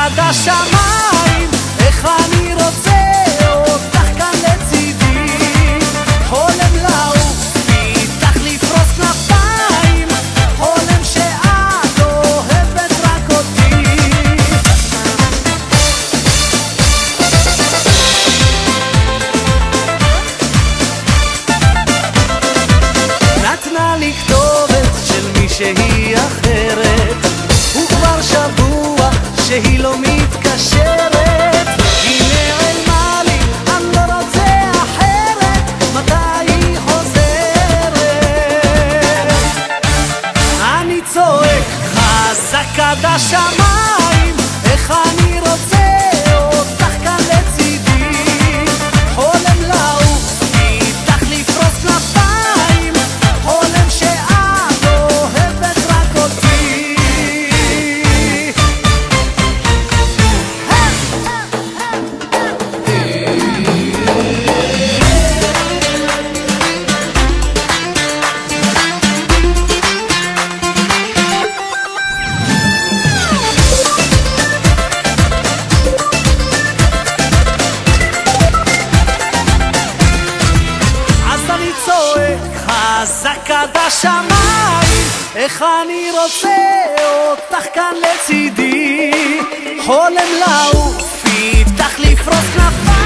עד השמיים, איך אני רוצה אותך כאן לצידי, חולם לעוף איתך לפרוס כנפיים, חולם שאת אוהבת רק אותי. נתנה לי כתובת של מישהי אחרת, וכבר שבוע שהיא לא מתקשרת, היא נעלמה לי, אני לא רוצה אחרת, מתי היא חוזרת? אני צועק חזק עד השמיים, איך אני רוצה אותך כאן לצידי, חולם לעוף איתך לפרוס כנפיים, חולם שאת אוהבת רק אותי. אז אני צועק חזק עד השמיים, איך אני רוצה אותך כאן לצידי, חולם לעוף איתך לפרוס כנפיים.